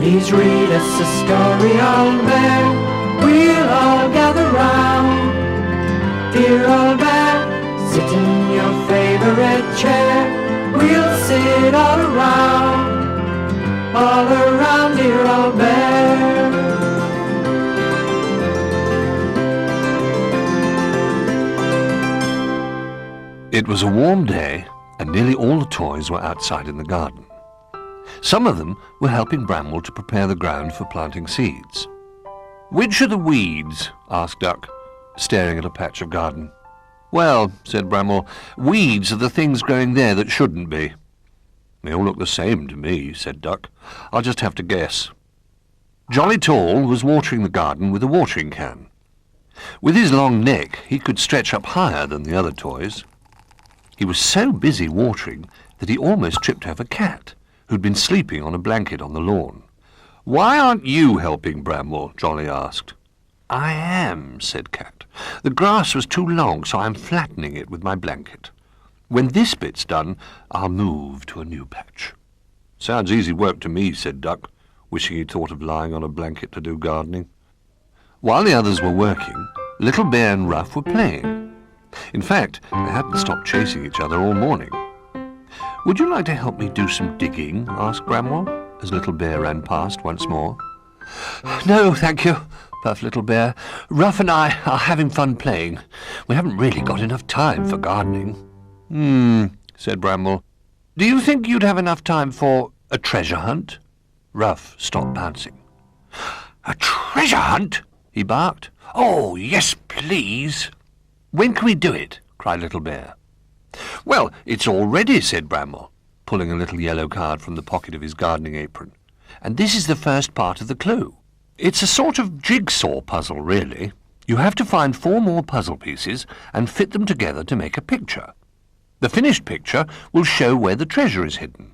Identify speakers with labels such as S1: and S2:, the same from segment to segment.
S1: Please read us a story, old bear. We'll all gather round. Dear old bear, sit in your favorite chair. We'll sit all around, dear old bear.
S2: It was a warm day, and nearly all the toys were outside in the garden. Some of them were helping Bramwell to prepare the ground for planting seeds. "Which are the weeds?" asked Duck, staring at a patch of garden. "Well," said Bramwell, "weeds are the things growing there that shouldn't be." "They all look the same to me," said Duck. "I'll just have to guess." Jolly Tall was watering the garden with a watering can. With his long neck, he could stretch up higher than the other toys. He was so busy watering that he almost tripped over Cat, who'd been sleeping on a blanket on the lawn. "Why aren't you helping Bramwell?" Jolly asked. "I am," said Cat. "The grass was too long, so I'm flattening it with my blanket. When this bit's done, I'll move to a new patch." "Sounds easy work to me," said Duck, wishing he'd thought of lying on a blanket to do gardening. While the others were working, Little Bear and Ruff were playing. In fact, they hadn't stopped chasing each other all morning. "Would you like to help me do some digging?" asked Bramwell, as Little Bear ran past once more. "No, thank you," puffed Little Bear. "Ruff and I are having fun playing. We haven't really got enough time for gardening." Said Bramwell. "Do you think you'd have enough time for a treasure hunt?" Ruff stopped bouncing. "A treasure hunt?" he barked. "Oh, yes, please." "When can we do it?" cried Little Bear. "Well, it's all ready," said Bramwell, pulling a little yellow card from the pocket of his gardening apron. "And this is the first part of the clue. It's a sort of jigsaw puzzle, really. You have to find 4 more puzzle pieces and fit them together to make a picture. The finished picture will show where the treasure is hidden."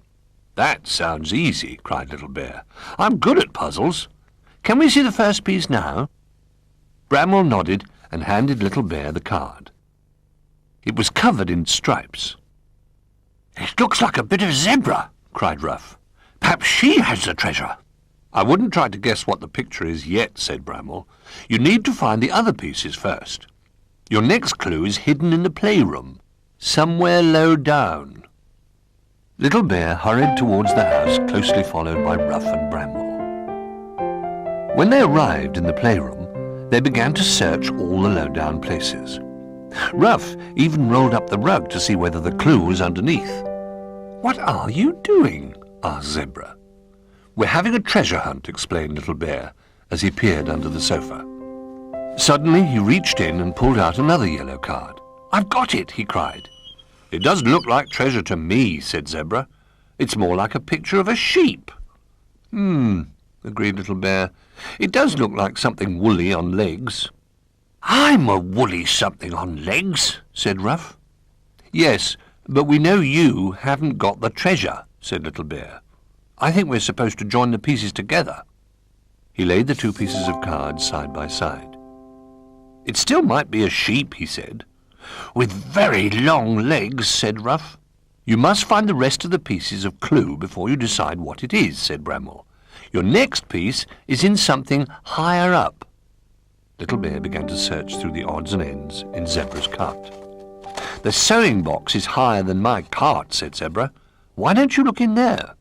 S2: "That sounds easy," cried Little Bear. "I'm good at puzzles. Can we see the first piece now?" Bramwell nodded and handed Little Bear the card. It was covered in stripes. "It looks like a bit of zebra," cried Ruff. "Perhaps she has the treasure." "I wouldn't try to guess what the picture is yet," said Bramwell. "You need to find the other pieces first. Your next clue is hidden in the playroom, somewhere low down." Little Bear hurried towards the house, closely followed by Ruff and Bramwell. When they arrived in the playroom, they began to search all the low-down places. Ruff even rolled up the rug to see whether the clue was underneath. "What are you doing?" asked Zebra. "We're having a treasure hunt," explained Little Bear, as he peered under the sofa. Suddenly he reached in and pulled out another yellow card. "I've got it!" he cried. "It doesn't look like treasure to me," said Zebra. "It's more like a picture of a sheep." Agreed Little Bear. "It does look like something woolly on legs." "I'm a woolly something on legs," said Ruff. "Yes, but we know you haven't got the treasure," said Little Bear. "I think we're supposed to join the pieces together." He laid the 2 pieces of cards side by side. "It still might be a sheep," he said. "With very long legs," said Ruff. "You must find the rest of the pieces of clue before you decide what it is," said Bramwell. "Your next piece is in something higher up." Little Bear began to search through the odds and ends in Zebra's cart. "The sewing box is higher than my cart," said Zebra. "Why don't you look in there?"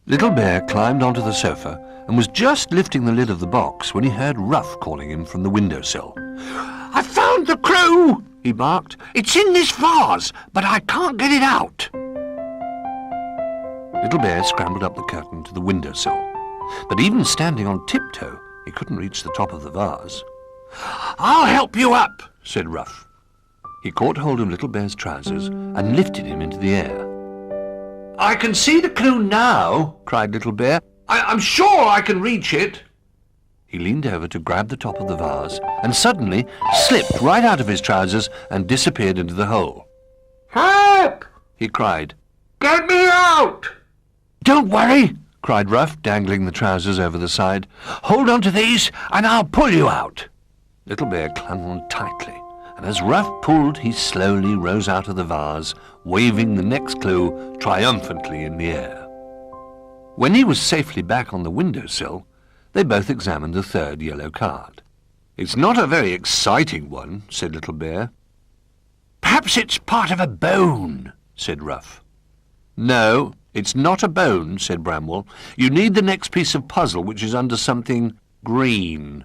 S2: Little Bear climbed onto the sofa and was just lifting the lid of the box when he heard Ruff calling him from the windowsill. "I found the clue!" he barked. "It's in this vase, but I can't get it out." Little Bear scrambled up the curtain to the windowsill, but even standing on tiptoe, he couldn't reach the top of the vase. "I'll help you up," said Ruff. He caught hold of Little Bear's trousers and lifted him into the air. "I can see the clue now," cried Little Bear. I'm sure I can reach it." He leaned over to grab the top of the vase and suddenly slipped right out of his trousers and disappeared into the hole. "Help!" he cried. "Get me out!" "Don't worry," cried Ruff, dangling the trousers over the side. "Hold on to these and I'll pull you out." Little Bear clung on tightly, and as Ruff pulled, he slowly rose out of the vase, waving the next clue triumphantly in the air. When he was safely back on the windowsill, they both examined the third yellow card. "It's not a very exciting one," said Little Bear. "Perhaps it's part of a bone," said Ruff. "No, it's not a bone," said Bramwell. "You need the next piece of puzzle, which is under something green."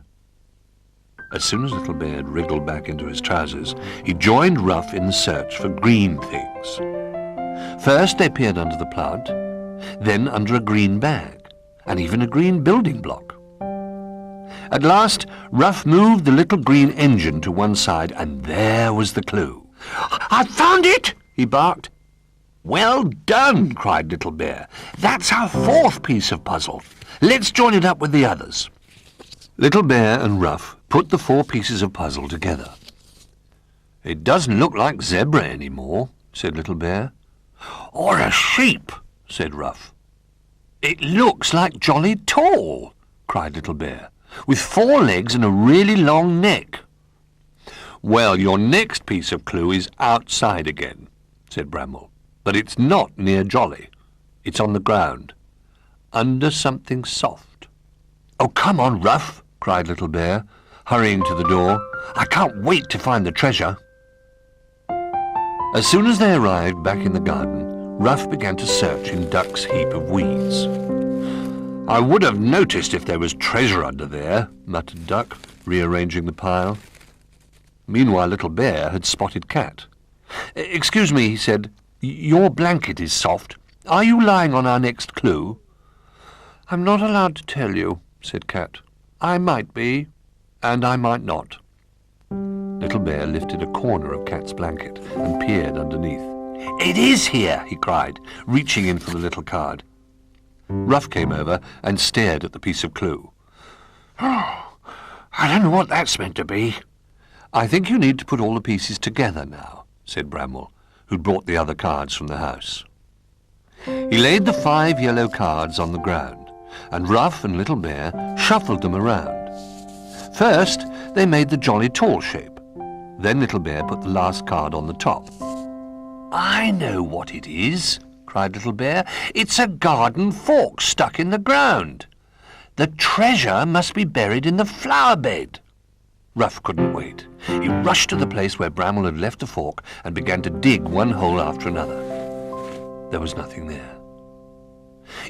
S2: As soon as Little Bear had wriggled back into his trousers, he joined Ruff in the search for green things. First they peered under the plant, then under a green bag, and even a green building block. At last, Ruff moved the little green engine to one side, and there was the clue. "I've found it!" he barked. "Well done!" cried Little Bear. "That's our fourth piece of puzzle. Let's join it up with the others." Little Bear and Ruff put the 4 pieces of puzzle together. "It doesn't look like zebra anymore," said Little Bear. "Or a sheep," said Ruff. "It looks like jolly tall," cried Little Bear, "with 4 legs and a really long neck." "Well, your next piece of clue is outside again," said Bramwell. "But it's not near jolly. It's on the ground, under something soft." "Oh, come on, Ruff," cried Little Bear, hurrying to the door. "I can't wait to find the treasure." As soon as they arrived back in the garden, Ruff began to search in Duck's heap of weeds. "I would have noticed if there was treasure under there," muttered Duck, rearranging the pile. Meanwhile, Little Bear had spotted Cat. "Excuse me," he said, "your blanket is soft. Are you lying on our next clue?" "I'm not allowed to tell you," said Cat. "I might be, and I might not." Little Bear lifted a corner of Cat's blanket and peered underneath. "It is here!" he cried, reaching in for the little card. Ruff came over and stared at the piece of clue. "Oh, I don't know what that's meant to be." "I think you need to put all the pieces together now," said Bramwell, who'd brought the other cards from the house. He laid the 5 yellow cards on the ground, and Ruff and Little Bear shuffled them around. First, they made the jolly tall shape. Then Little Bear put the last card on the top. "I know what it is," cried Little Bear. "It's a garden fork stuck in the ground. The treasure must be buried in the flower bed." Ruff couldn't wait. He rushed to the place where Bramwell had left the fork and began to dig one hole after another. There was nothing there.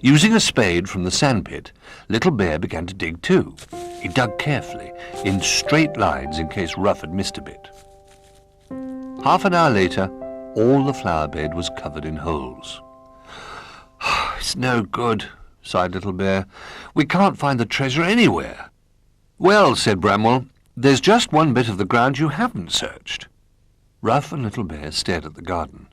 S2: Using a spade from the sandpit, Little Bear began to dig too. He dug carefully, in straight lines in case Ruff had missed a bit. Half an hour later, all the flower bed was covered in holes. "It's no good," sighed Little Bear. "We can't find the treasure anywhere." "Well," said Bramwell, "there's just one bit of the ground you haven't searched." Ruff and Little Bear stared at the garden.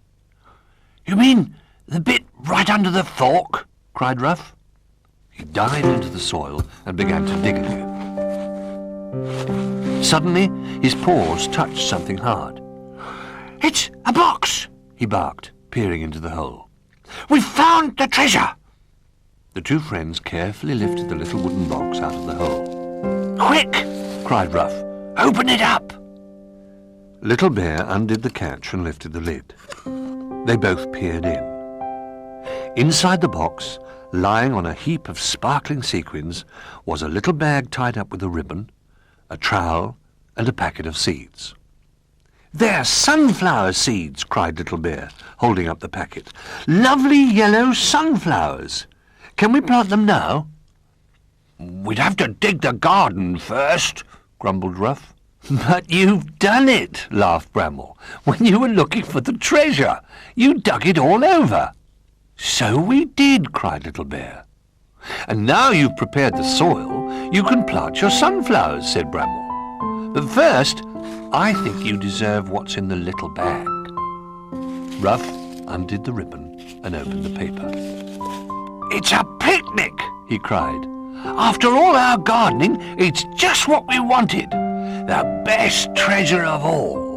S2: "You mean the bit right under the fork?" cried Ruff. He dived into the soil and began to dig again. Suddenly, his paws touched something hard. "It's a box!" he barked, peering into the hole. "We've found the treasure!" The 2 friends carefully lifted the little wooden box out of the hole. "Quick!" cried Ruff. "Open it up!" Little Bear undid the catch and lifted the lid. They both peered in. Inside the box, lying on a heap of sparkling sequins, was a little bag tied up with a ribbon, a trowel, and a packet of seeds. "They're sunflower seeds!" cried Little Bear, holding up the packet. "Lovely yellow sunflowers! Can we plant them now?" "We'd have to dig the garden first," grumbled Ruff. "But you've done it," laughed Bramwell. "When you were looking for the treasure, you dug it all over." "So we did," cried Little Bear. "And now you've prepared the soil, you can plant your sunflowers," said Bramwell. "But first, I think you deserve what's in the little bag." Ruff undid the ribbon and opened the paper. "It's a picnic!" he cried. "After all our gardening, it's just what we wanted. The best treasure of all."